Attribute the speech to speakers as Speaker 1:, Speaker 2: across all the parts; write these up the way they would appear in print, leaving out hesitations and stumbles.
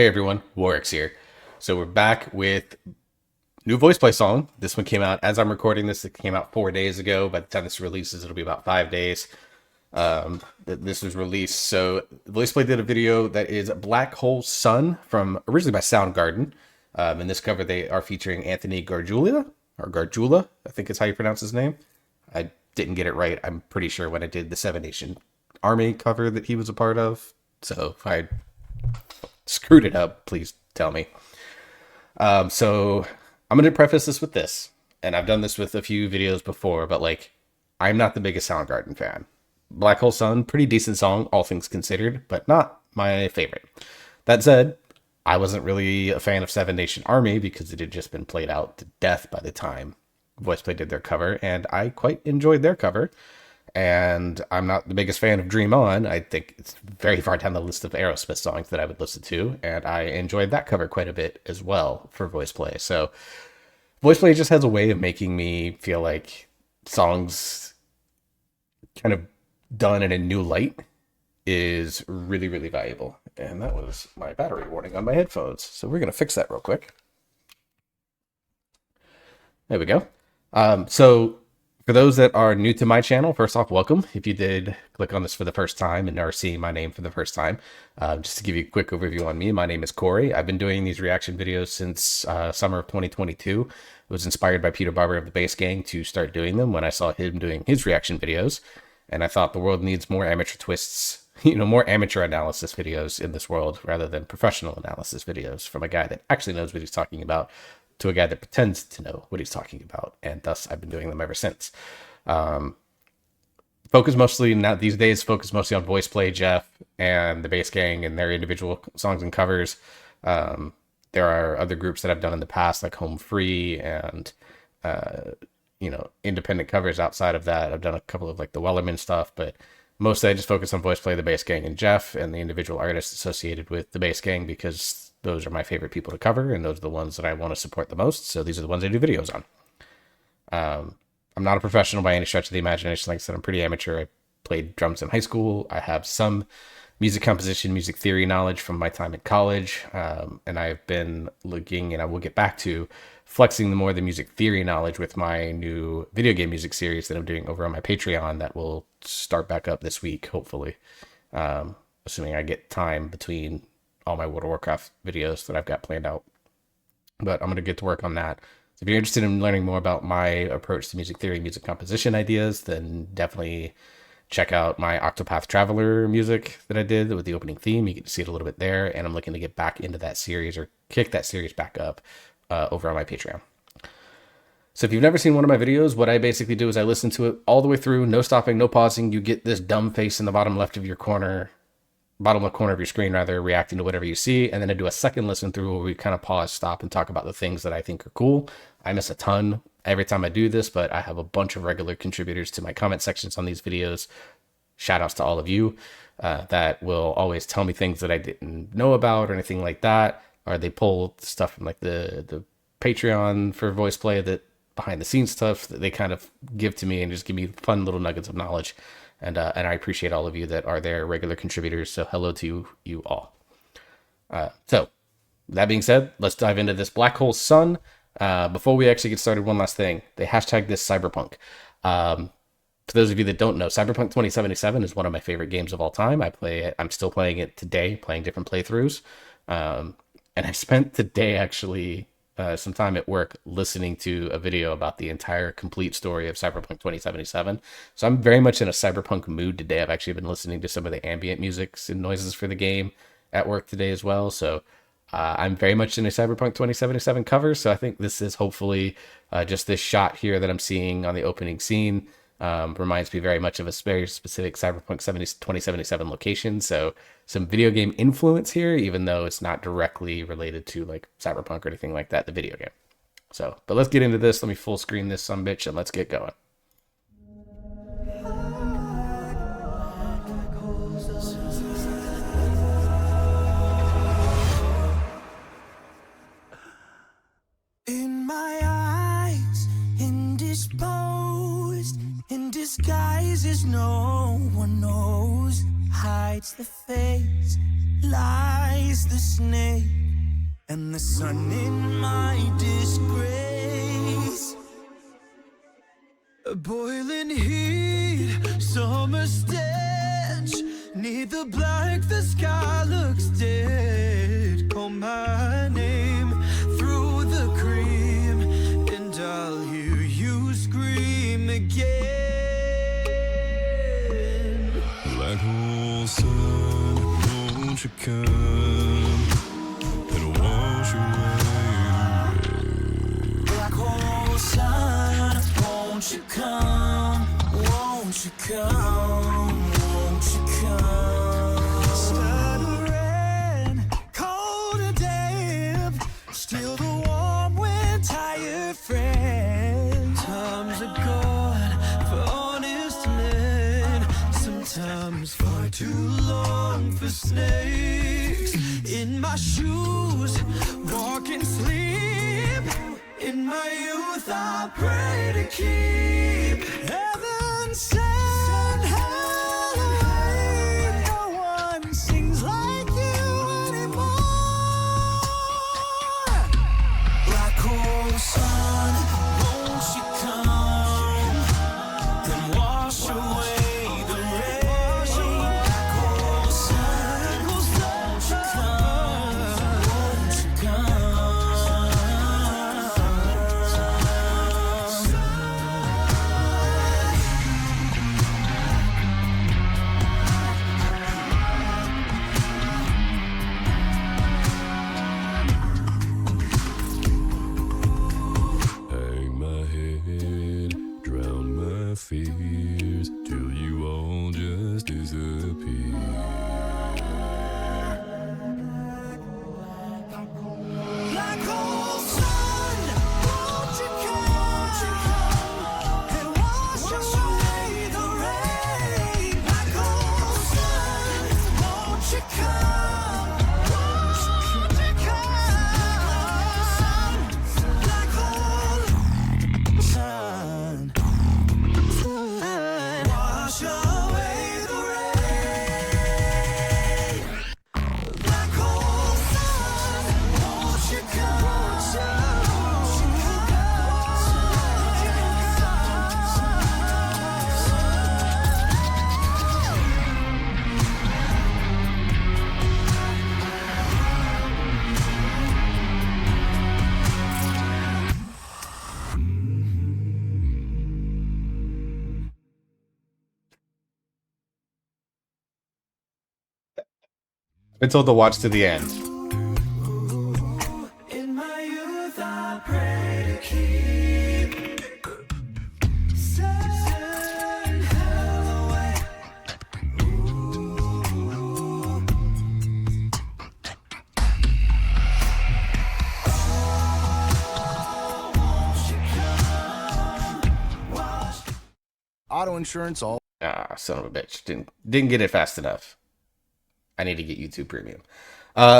Speaker 1: Hey everyone, Warwick's here. So we're back with new VoicePlay song. This one came out as I'm recording this. It came out 4 days ago. By the time this releases, it'll be about 5 days. That this was released. So VoicePlay did a video that is Black Hole Sun from originally by Soundgarden. In this cover, they are featuring Anthony Gargiula, I think is how you pronounce his name. I didn't get it right. I'm pretty sure when I did the Seven Nation Army cover that he was a part of. So if I screwed it up, please tell me. So I'm going to preface this with this, and I've done this with a few videos before, but like, I'm not the biggest Soundgarden fan. Black Hole Sun, pretty decent song, all things considered, but not my favorite. That said, I wasn't really a fan of Seven Nation Army because it had just been played out to death by the time VoicePlay did their cover, and I quite enjoyed their cover. And I'm not the biggest fan of Dream On. I think it's very far down the list of Aerosmith songs that I would listen to, and I enjoyed that cover quite a bit as well for VoicePlay. So VoicePlay just has a way of making me feel like songs kind of done in a new light is really, really valuable. And that was my battery warning on my headphones. So we're going to fix that real quick. There we go. So for those that are new to my channel, first off, welcome. If you did click on this for the first time and are seeing my name for the first time, just to give you a quick overview on me, my name is Corey. I've been doing these reaction videos since summer of 2022. I was inspired by Peter Barber of the Bass Gang to start doing them when I saw him doing his reaction videos. And I thought the world needs more amateur twists, more amateur analysis videos in this world rather than professional analysis videos from a guy that actually knows what he's talking about to a guy that pretends to know what he's talking about. And thus I've been doing them ever since. Focus mostly on VoicePlay, Jeff, and the Bass Gang and their individual songs and covers. There are other groups that I've done in the past, like Home Free and, independent covers outside of that. I've done a couple of like the Wellerman stuff, but mostly I just focus on VoicePlay, the Bass Gang, and Jeff, and the individual artists associated with the Bass Gang because those are my favorite people to cover, and those are the ones that I want to support the most. So these are the ones I do videos on. I'm not a professional by any stretch of the imagination. Like I said, I'm pretty amateur. I played drums in high school. I have some music composition, music theory knowledge from my time in college. And I've been looking, and I will get back to flexing the music theory knowledge with my new video game music series that I'm doing over on my Patreon that will start back up this week, hopefully. Assuming I get time between all my World of Warcraft videos that I've got planned out. But I'm going to get to work on that. So if you're interested in learning more about my approach to music theory, music composition ideas, then definitely check out my Octopath Traveler music that I did with the opening theme. You get to see it a little bit there. And I'm looking to get back into that series or kick that series back up over on my Patreon. So if you've never seen one of my videos, what I basically do is I listen to it all the way through, no stopping, no pausing. You get this dumb face in the bottom left of your screen, reacting to whatever you see. And then I do a second listen through where we kind of pause, stop, and talk about the things that I think are cool. I miss a ton every time I do this, but I have a bunch of regular contributors to my comment sections on these videos. Shout outs to all of you that will always tell me things that I didn't know about or anything like that. Or they pull stuff from like the Patreon for VoicePlay, that behind the scenes stuff that they kind of give to me and just give me fun little nuggets of knowledge. And I appreciate all of you that are there, regular contributors. So hello to you all. So that being said, let's dive into this Black Hole Sun. Before we actually get started, one last thing. They hashtag this Cyberpunk. For those of you that don't know, Cyberpunk 2077 is one of my favorite games of all time. I'm still playing it today, playing different playthroughs. And I spent today actually some time at work listening to a video about the entire complete story of Cyberpunk 2077. So I'm very much in a Cyberpunk mood today. I've actually been listening to some of the ambient musics and noises for the game at work today as well. So I'm very much in a Cyberpunk 2077 cover. So I think this is hopefully just this shot here that I'm seeing on the opening scene reminds me very much of a very specific Cyberpunk 2077 location. So some video game influence here, even though it's not directly related to like Cyberpunk or anything like that, the video game. So, but let's get into this. Let me full screen this sumbitch and let's get going.
Speaker 2: In my eyes, indisposed, in disguises no one knows, hides the face, lies the snake and the sun in my disgrace. A boiling heat, summer stench. Neath the black, the sky looks dead. Call my name through the cream, and I'll hear you scream again. Black hole sun, won't you come and wash away the rain? Black hole sun, won't you come? Won't you come? Won't you come? Stuttering, cold and damp, still the warm wind, tired friend. Times are gone for honest men, sometimes far too long for snakes. In my shoes, walk and sleep. In my youth, I pray to keep heaven sent hell away. No one sings like you anymore. Black hole sun, won't you come and wash away the rain? Black hole sun, won't you come? Won't you come? Hang my head, drown my fears, till you all just disappear. Black hole sun, won't you come and wash away the rain? Black hole sun, won't you come? Won't you come? Black hole sun, wash away the rain. Black hole sun, won't you come?
Speaker 1: Been told to watch to the end.
Speaker 2: In my youth, I pray to keep send hell away.
Speaker 3: Auto insurance all.
Speaker 1: Ah, son of a bitch. Didn't get it fast enough. I need to get YouTube Premium.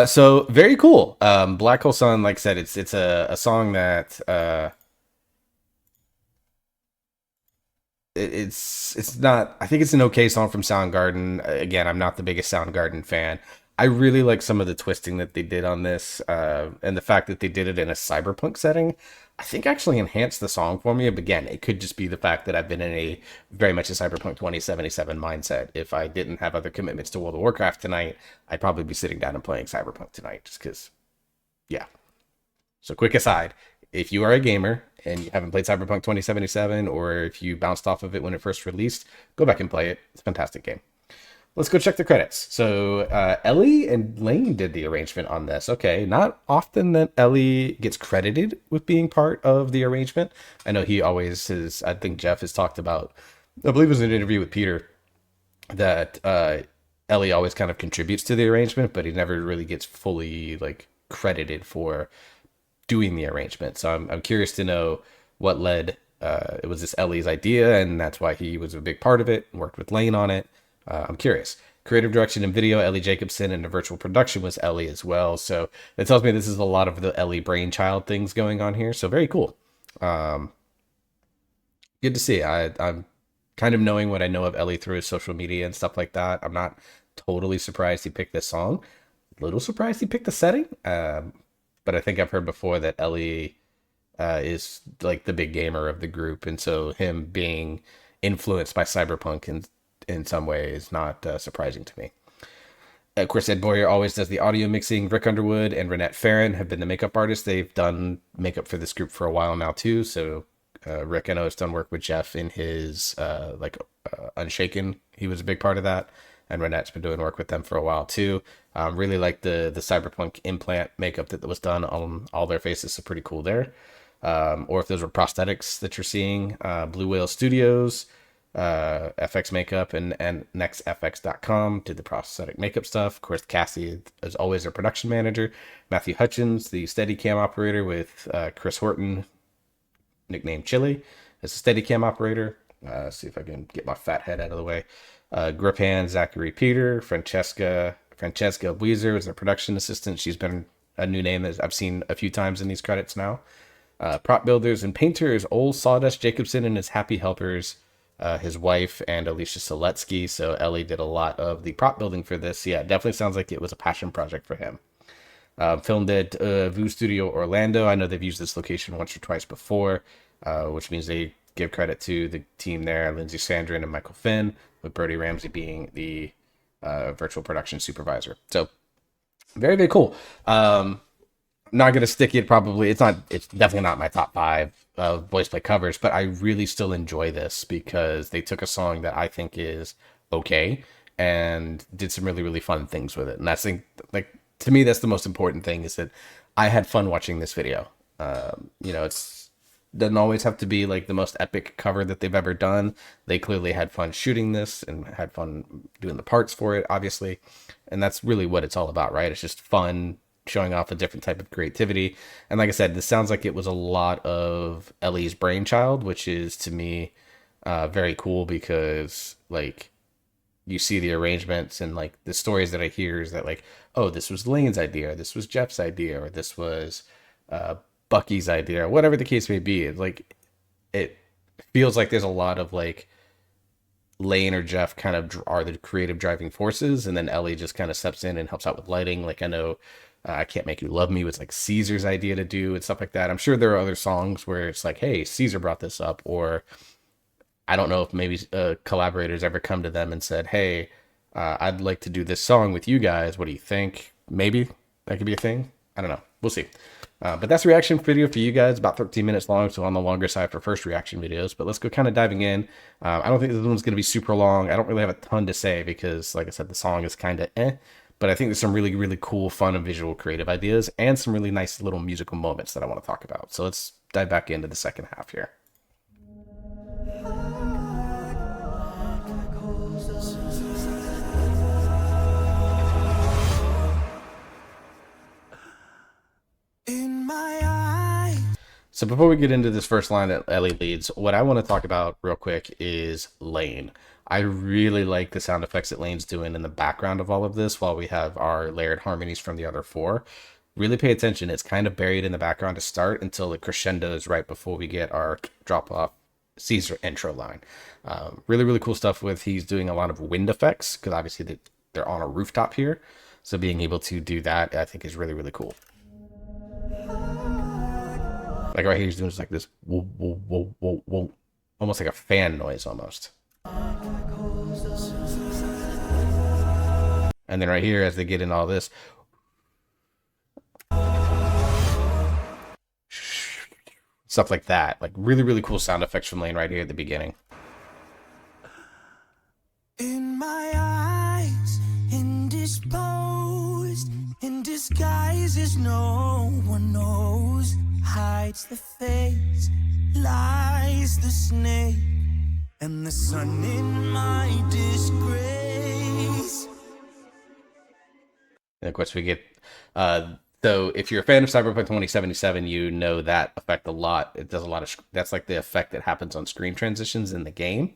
Speaker 1: So very cool. Black Hole Sun, like I said, it's a song that it's not. I think it's an okay song from Soundgarden. Again, I'm not the biggest Soundgarden fan. I really like some of the twisting that they did on this, and the fact that they did it in a cyberpunk setting. I think actually enhanced the song for me. But again, it could just be the fact that I've been in a very much a Cyberpunk 2077 mindset. If I didn't have other commitments to World of Warcraft tonight, I'd probably be sitting down and playing Cyberpunk tonight, just because, yeah. So quick aside, if you are a gamer and you haven't played Cyberpunk 2077, or if you bounced off of it when it first released, go back and play it. It's a fantastic game. Let's go check the credits. So Ellie and Lane did the arrangement on this. Okay, not often that Ellie gets credited with being part of the arrangement. I know he always has, I think Jeff has talked about, I believe it was in an interview with Peter, that Ellie always kind of contributes to the arrangement, but he never really gets fully like credited for doing the arrangement. So I'm curious to know what led, it was this Ellie's idea, and that's why he was a big part of it, worked with Lane on it. I'm curious. Creative direction and video, Ellie Jacobson, and the virtual production was Ellie as well. So that tells me this is a lot of the Ellie brainchild things going on here. So very cool. Good to see. I'm kind of knowing what I know of Ellie through his social media and stuff like that. I'm not totally surprised he picked this song. little surprised he picked the setting. But I think I've heard before that Ellie is like the big gamer of the group, and so him being influenced by Cyberpunk in some way is not surprising to me. Of course, Ed Boyer always does the audio mixing. Rick Underwood and Renette Farron have been the makeup artists. They've done makeup for this group for a while now too. So Rick, I know, has done work with Jeff in his Unshaken. He was a big part of that. And Renette's been doing work with them for a while too. Really like the Cyberpunk implant makeup that was done on all their faces. So pretty cool there. Or if those were prosthetics that you're seeing, Blue Whale Studios, FX Makeup, and nextfx.com did the prosthetic makeup stuff. Of course, Cassie is always their production manager. Matthew Hutchins, the Steadicam operator, with Chris Horton, nicknamed Chili, as a Steadicam operator. See if I can get my fat head out of the way. Grip hand, Zachary Peter. Francesca Weezer is a production assistant. She's been a new name that I've seen a few times in these credits now. Prop builders and painters, Old Sawdust Jacobson and his Happy Helpers, his wife, and Alicia Seletsky. So Ellie did a lot of the prop building for this. Yeah, it definitely sounds like it was a passion project for him. Filmed at Voo Studio Orlando. I know they've used this location once or twice before, which means they give credit to the team there, Lindsay Sandrin and Michael Finn, with Brody Ramsey being the virtual production supervisor. So very, very cool. Not going to stick it probably. It's definitely not my top 5 VoicePlay covers, but I really still enjoy this because they took a song that I think is okay and did some really, really fun things with it. And that's, like, to me, that's the most important thing, is that I had fun watching this video. It's doesn't always have to be like the most epic cover that they've ever done. They clearly had fun shooting this and had fun doing the parts for it, obviously. And that's really what it's all about, right? It's just fun, showing off a different type of creativity. And like I said, this sounds like it was a lot of Ellie's brainchild, which is, to me, very cool, because like you see the arrangements and like the stories that I hear is that like, oh, this was Lane's idea, this was Jeff's idea, or this was Bucky's idea, or whatever the case may be. It's like, it feels like there's a lot of like Lane or Jeff kind of are the creative driving forces, and then Ellie just kind of steps in and helps out with lighting. Like, I know I Can't Make You Love Me was like Caesar's idea to do and stuff like that. I'm sure there are other songs where it's like, hey, Caesar brought this up, or I don't know if maybe collaborators ever come to them and said, hey, I'd like to do this song with you guys. What do you think? Maybe that could be a thing. I don't know. We'll see. But that's a reaction video for you guys, about 13 minutes long, so on the longer side for first reaction videos. But let's go kind of diving in. I don't think this one's going to be super long. I don't really have a ton to say because, like I said, the song is kind of But I think there's some really, really cool, fun, and visual creative ideas, and some really nice little musical moments that I want to talk about. So let's dive back into the second half here. So before we get into this first line that Ellie leads, what I want to talk about real quick is Lane. I really like the sound effects that Lane's doing in the background of all of this while we have our layered harmonies from the other 4. Really pay attention. It's kind of buried in the background to start until it crescendos right before we get our drop-off Caesar intro line. Really, really cool stuff with, he's doing a lot of wind effects because obviously they're on a rooftop here. So being able to do that, I think, is really, really cool. Like right here, he's doing just like this, whoa, whoa, whoa, whoa, whoa, almost like a fan noise almost. And then right here, as they get in all this, stuff like that, like really, really cool sound effects from Lane right here at the beginning. In my eyes, indisposed, in disguises no one knows. Hides the face, lies the snake, and the sun in my disgrace. And of course we get, so if you're a fan of Cyberpunk 2077, you know that effect a lot. It does a lot of, that's like the effect that happens on screen transitions in the game.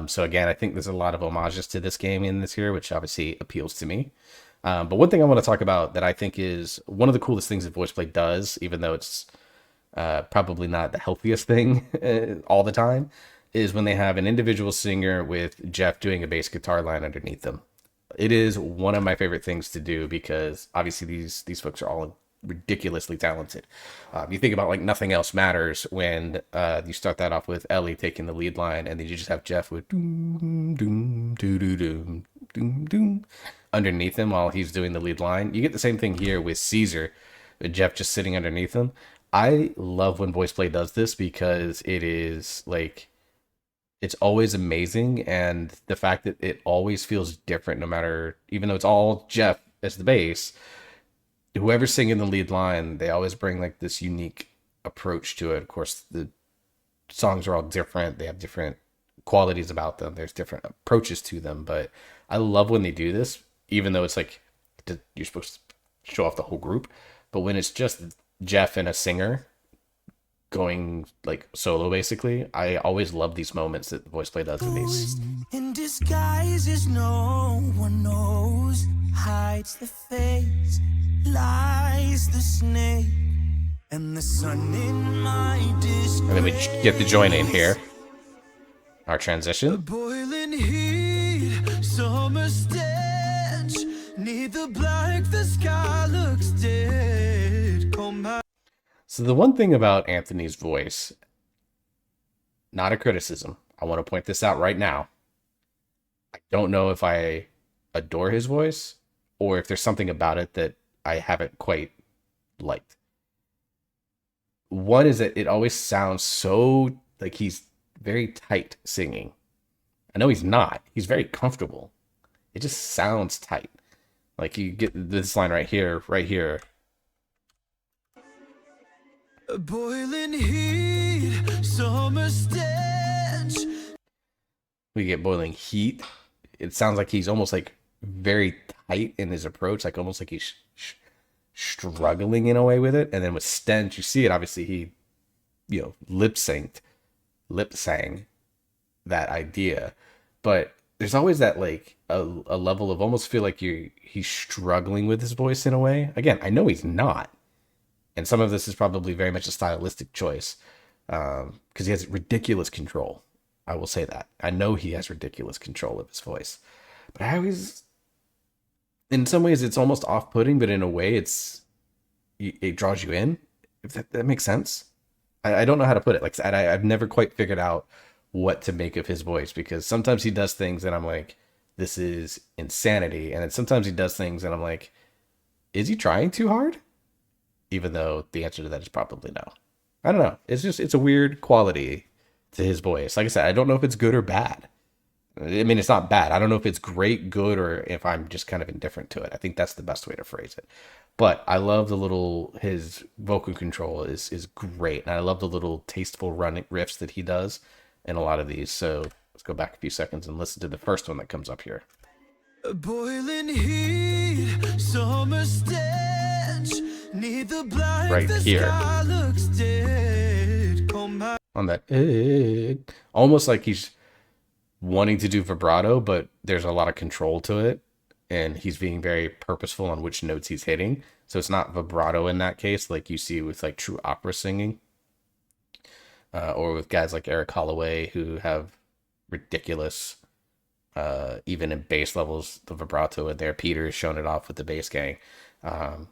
Speaker 1: So again, I think there's a lot of homages to this game in this here, which obviously appeals to me. But one thing I want to talk about that I think is one of the coolest things that VoicePlay does, even though it's probably not the healthiest thing all the time, is when they have an individual singer with Jeff doing a bass guitar line underneath them. It is one of my favorite things to do because obviously these folks are all ridiculously talented. You think about like Nothing Else Matters when you start that off with Ellie taking the lead line, and then you just have Jeff with doom doom doo doo doom doom doom underneath him while he's doing the lead line. You get the same thing here with Caesar, with Jeff just sitting underneath him. I love when VoicePlay does this because it is like it's always amazing, and the fact that it always feels different no matter, even though it's all Jeff as the bass, whoever's singing the lead line, they always bring like this unique approach to it. Of course, the songs are all different, they have different qualities about them, there's different approaches to them, but I love when they do this, even though it's like you're supposed to show off the whole group, but when it's just Jeff and a singer going like solo, basically, I always love these moments that the VoicePlay does in these.
Speaker 4: In disguises no one knows, hides the face, lies the snake, and the sun in my disgrace.
Speaker 1: And then we get the join in here, our transition.
Speaker 4: Boiling heat, summer stench, neither black, the sky looks dead. Come out.
Speaker 1: So the one thing about Anthony's voice, not a criticism, I want to point this out right now. I don't know if I adore his voice or if there's something about it that I haven't quite liked. One is that it always sounds so like he's very tight singing. I know he's not. He's very comfortable. It just sounds tight. Like you get this line right here, right here.
Speaker 4: Boiling heat, summer stench.
Speaker 1: We get boiling heat. It sounds like he's almost like very tight in his approach, like almost like he's struggling in a way with it. And then with stench, you see it. Obviously, he, lip sang that idea, but there's always that like a level of almost feel like he's struggling with his voice in a way. Again, I know he's not. And some of this is probably very much a stylistic choice because he has ridiculous control. I will say that. I know he has ridiculous control of his voice. But I always, in some ways, it's almost off-putting, but in a way, it draws you in, if that makes sense. I don't know how to put it. Like I've never quite figured out what to make of his voice, because sometimes he does things and I'm like, this is insanity. And then sometimes he does things and I'm like, is he trying too hard? Even though the answer to that is probably no. I don't know. It's a weird quality to his voice. Like I said, I don't know if it's good or bad. I mean, it's not bad. I don't know if it's great, good, or if I'm just kind of indifferent to it. I think that's the best way to phrase it. But I love his vocal control is great. And I love the little tasteful running riffs that he does in a lot of these. So let's go back a few seconds and listen to the first one that comes up here.
Speaker 4: Boiling heat, summer stench, neither black,
Speaker 1: right here
Speaker 4: looks dead.
Speaker 1: On that, almost like he's wanting to do vibrato, but there's a lot of control to it, and he's being very purposeful on which notes he's hitting. So it's not vibrato in that case, like you see with like true opera singing, or with guys like Eric Holloway who have ridiculous. Even in bass levels, the vibrato in there. Peter has shown it off with the bass gang. I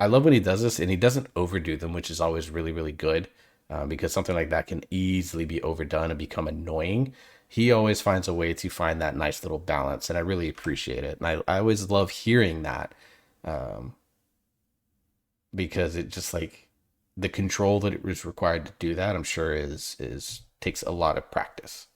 Speaker 1: love when he does this, and he doesn't overdo them, which is always really, really good, because something like that can easily be overdone and become annoying. He always finds a way to find that nice little balance, and I really appreciate it. And I always love hearing that, because it just like the control that it was required to do that, I'm sure is takes a lot of practice.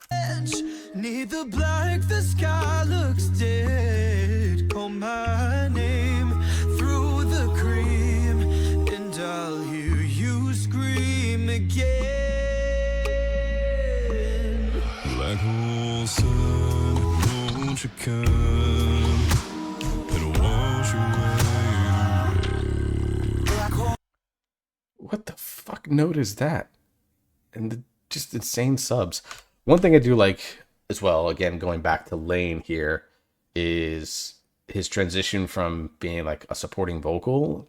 Speaker 4: Neither black, the sky looks dead. Call my name through the cream, and I'll hear you scream again.
Speaker 2: Black hole sun, won't you come and wash away?
Speaker 1: What the fuck note is that? And just insane subs. One thing I do like as well, again, going back to Lane here, is his transition from being like a supporting vocal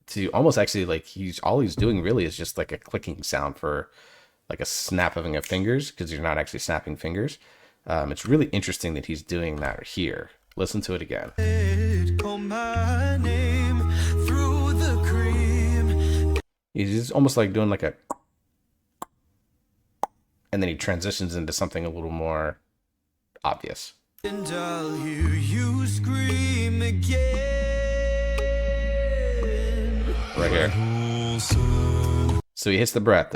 Speaker 1: to almost actually like he's doing really is just like a clicking sound for like a snapping of fingers, because you're not actually snapping fingers. It's really interesting that he's doing that here. Listen to it again.
Speaker 4: Call my name through the cream.
Speaker 1: He's just almost like doing like a, and then he transitions into something a little more obvious.
Speaker 4: And I'll hear you scream again.
Speaker 1: Right here. So he hits the breath,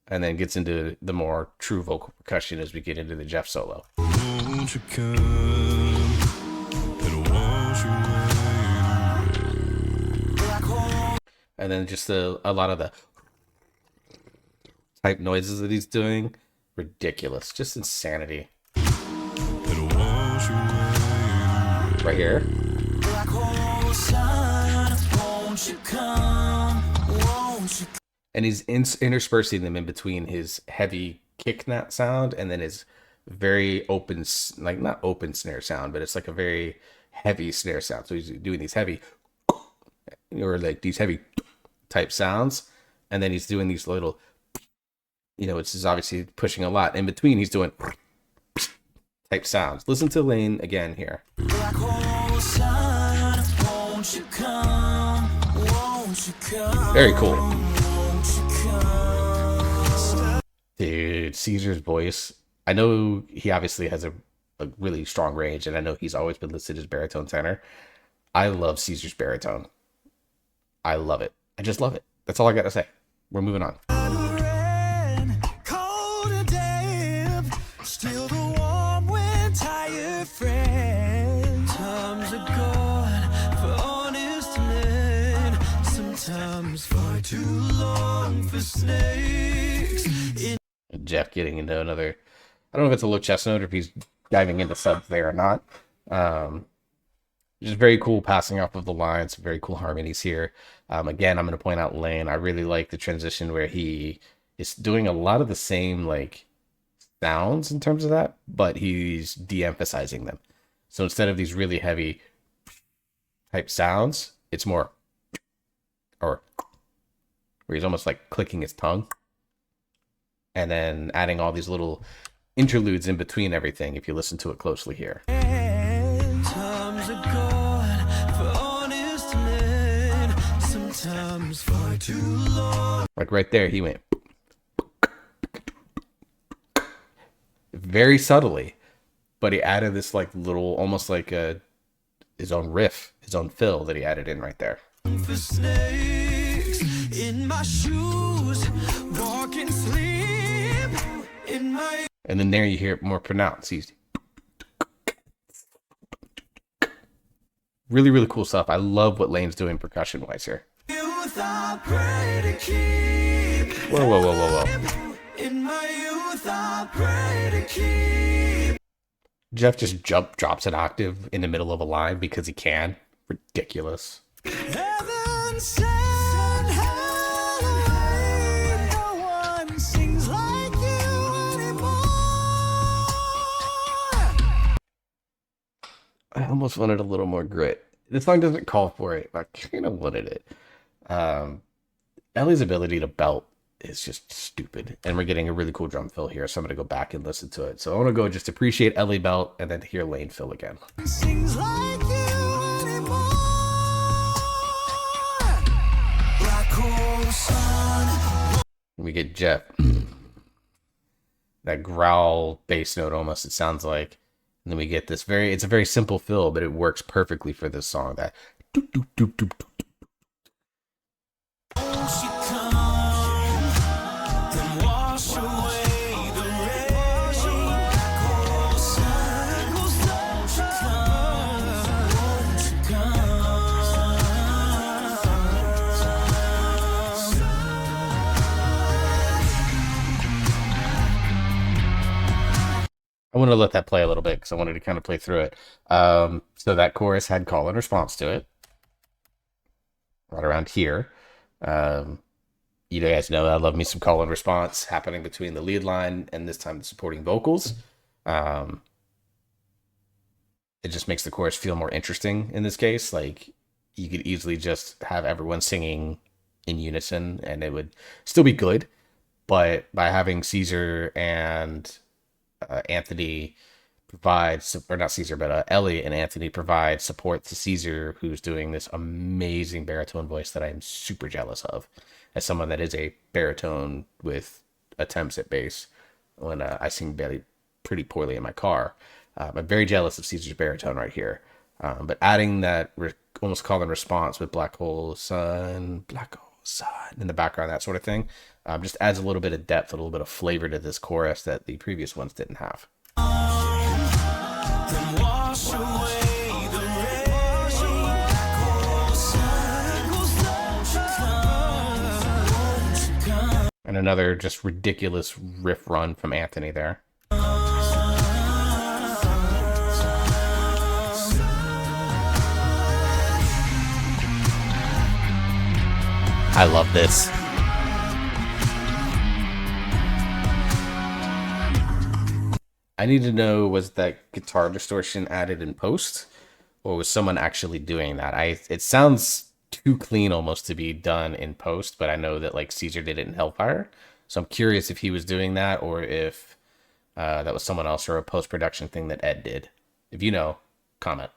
Speaker 1: and then gets into the more true vocal percussion as we get into the Jeff solo.
Speaker 2: Won't you come and wash away?
Speaker 1: And then just a lot of the type noises that he's doing. Ridiculous. Just insanity.
Speaker 2: And wash away.
Speaker 1: Right here. And he's interspersing them in between his heavy kick net sound and then his very open, like not open snare sound, but it's like a very heavy snare sound. So he's doing these heavy, or like these heavy type sounds. And then he's doing these little, it's just obviously pushing a lot. In between, he's doing type sounds. Listen to Lane again here. Very cool. Dude, Caesar's voice. I know he obviously has a really strong range, and I know he's always been listed as baritone tenor. I love Caesar's baritone. I love it. I just love it. That's all I got to say. We're moving on.
Speaker 4: Still the warm wind, tired friend. Times are gone for honest men. Sometimes far too long for snakes.
Speaker 1: Jeff getting into another, I don't know if it's a low chest note or if he's diving into subs there or not. Just very cool passing off of the lines, very cool harmonies here. Again, I'm going to point out Lane. I really like the transition where he is doing a lot of the same like sounds in terms of that, but he's de-emphasizing them. So instead of these really heavy type sounds, it's more, or where he's almost like clicking his tongue and then adding all these little interludes in between everything if you listen to it closely here.
Speaker 4: Times are gone for honest men. Sometimes far too long.
Speaker 1: Like right there, he went very subtly, but he added this like little, almost like his own riff, his own fill that he added in right there.
Speaker 4: For snakes in my shoes, walk and sleep in my.
Speaker 1: And then there you hear it more pronounced. He's really, really cool stuff. I love what Lane's doing percussion wise here.
Speaker 4: Youth I pray to keep.
Speaker 1: Whoa, whoa, whoa, whoa, whoa.
Speaker 4: In my youth I pray to keep.
Speaker 1: Jeff just drops an octave in the middle of a line because he can. Ridiculous.
Speaker 4: Heaven sent Halloween. No one sings like you anymore.
Speaker 1: I almost wanted a little more grit. This song doesn't call for it, but I kind of wanted it. Ellie's ability to belt is just stupid. And we're getting a really cool drum fill here, so I'm going to go back and listen to it. So I want to go just appreciate Ellie belt and then hear Lane fill again.
Speaker 4: Sings like you anymore. Black hole sun.
Speaker 1: We get Jeff. That growl bass note almost, it sounds like. And then we get this it's a very simple fill, but it works perfectly for this song. That doop, doop, doop, doop, doop.
Speaker 4: She come and wash away the rain. Cold sun, won't you come? Won't you come?
Speaker 1: I want to let that play a little bit because I wanted to kind of play through it. So that chorus had call and response to it. Right around here. You guys know I love me some call and response happening between the lead line and this time the supporting vocals. It just makes the chorus feel more interesting in this case. Like you could easily just have everyone singing in unison and it would still be good. But by having Caesar and Anthony provides, or not Caesar, but Ellie and Anthony provide support to Caesar, who's doing this amazing baritone voice that I'm super jealous of, as someone that is a baritone with attempts at bass when I sing pretty poorly in my car. I'm very jealous of Caesar's baritone right here. But adding that almost call and response with black hole sun in the background, that sort of thing, just adds a little bit of depth, a little bit of flavor to this chorus that the previous ones didn't have.
Speaker 4: Then wash away the rain.
Speaker 1: And another just ridiculous riff run from Anthony there. I love this. I need to know, was that guitar distortion added in post, or was someone actually doing that? It sounds too clean almost to be done in post, but I know that like Caesar did it in Hellfire, so I'm curious if he was doing that or if that was someone else or a post-production thing that Ed did. If you know, comment.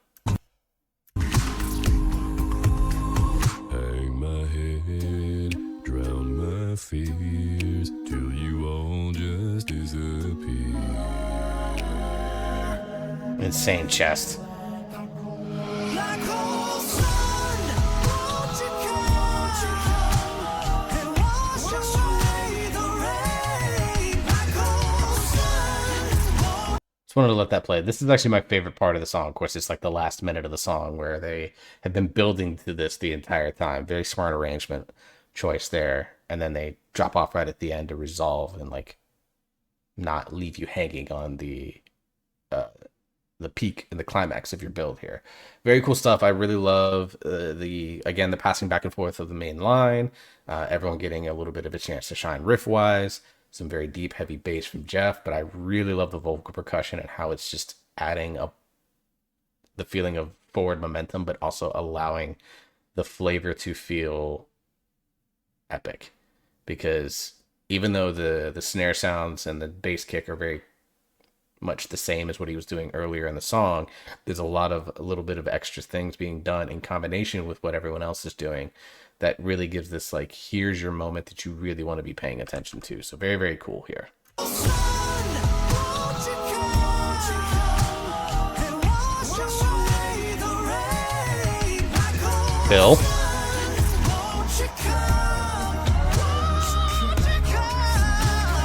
Speaker 2: Hang my head, drown my fears, till you all just disappear.
Speaker 1: Insane chest.
Speaker 4: Black hole sun, won't you come and wash away the rain? Black hole sun.
Speaker 1: Just wanted to let that play. This is actually my favorite part of the song. Of course, it's like the last minute of the song where they have been building to this the entire time. Very smart arrangement choice there. And then they drop off right at the end to resolve and like not leave you hanging on the peak and the climax of your build here. Very cool stuff. I really love the passing back and forth of the main line, everyone getting a little bit of a chance to shine riff wise, some very deep heavy bass from Jeff, but I really love the vocal percussion and how it's just adding up the feeling of forward momentum, but also allowing the flavor to feel epic, because even though the snare sounds and the bass kick are very much the same as what he was doing earlier in the song, there's a little bit of extra things being done in combination with what everyone else is doing that really gives this like, here's your moment that you really want to be paying attention to. So very, very cool here. Bill.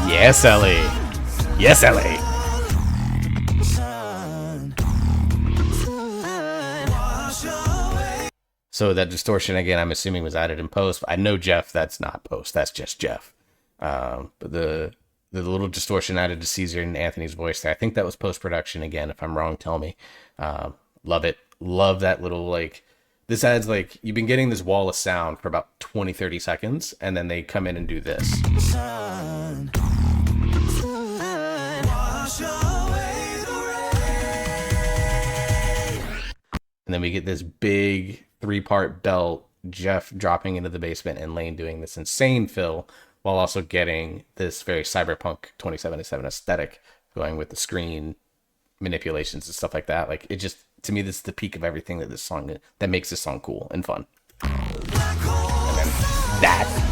Speaker 1: Yes, Ellie. Yes, Ellie. So that distortion, again, I'm assuming was added in post. I know Jeff, that's not post. That's just Jeff. But the little distortion added to Caesar and Anthony's voice there, I think that was post-production. Again, if I'm wrong, tell me. Love it. Love that little, like, this adds, like, you've been getting this wall of sound for about 20, 30 seconds, and then they come in and do this. And then we get this big 3-part belt, Jeff dropping into the basement and Lane doing this insane fill, while also getting this very Cyberpunk 2077 aesthetic going with the screen manipulations and stuff like that. Like, it just, to me, this is the peak of everything that makes this song cool and fun. And then that.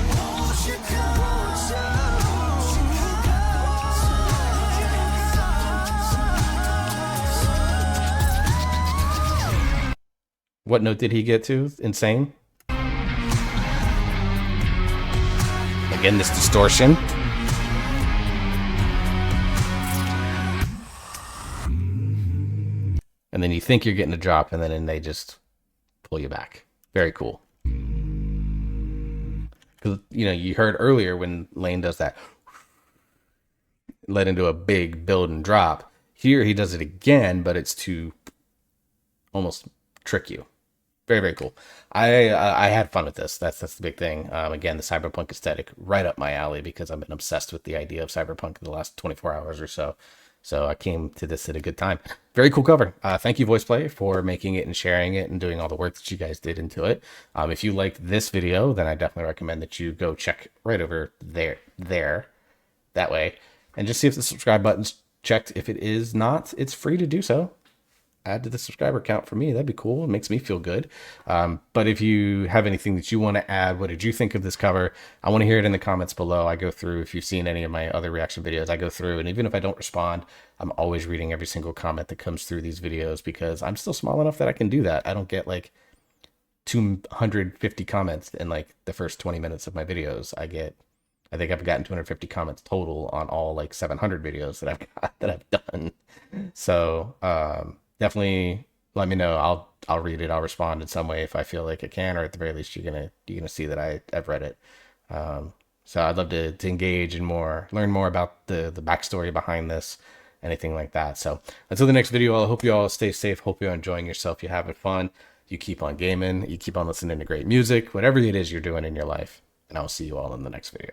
Speaker 1: What note did he get to? Insane. Again, this distortion. And then you think you're getting a drop, and then they just pull you back. Very cool. Because, you know, you heard earlier when Lane does that, led into a big build and drop. Here he does it again, but it's to almost trick you. Very, very cool. I had fun with this. That's the big thing. Again, the cyberpunk aesthetic, right up my alley, because I've been obsessed with the idea of cyberpunk in the last 24 hours or so. So I came to this at a good time. Very cool cover. Thank you, VoicePlay, for making it and sharing it and doing all the work that you guys did into it. If you liked this video, then I definitely recommend that you go check right over there, that way, and just see if the subscribe button's checked. If it is not, it's free to do so. Add to the subscriber count for me. That'd be cool. It makes me feel good. But if you have anything that you want to add, what did you think of this cover? I want to hear it in the comments below. I go through, if you've seen any of my other reaction videos, I go through, and even if I don't respond, I'm always reading every single comment that comes through these videos because I'm still small enough that I can do that. I don't get like 250 comments in like the first 20 minutes of my videos. I think I've gotten 250 comments total on all like 700 videos that I've done. So, definitely let me know. I'll read it. I'll respond in some way if I feel like I can, or at the very least, you're gonna see that I've read it. So I'd love to engage and learn more about the backstory behind this, anything like that. So until the next video, I hope you all stay safe. Hope you're enjoying yourself. You're having fun. You keep on gaming. You keep on listening to great music, whatever it is you're doing in your life. And I'll see you all in the next video.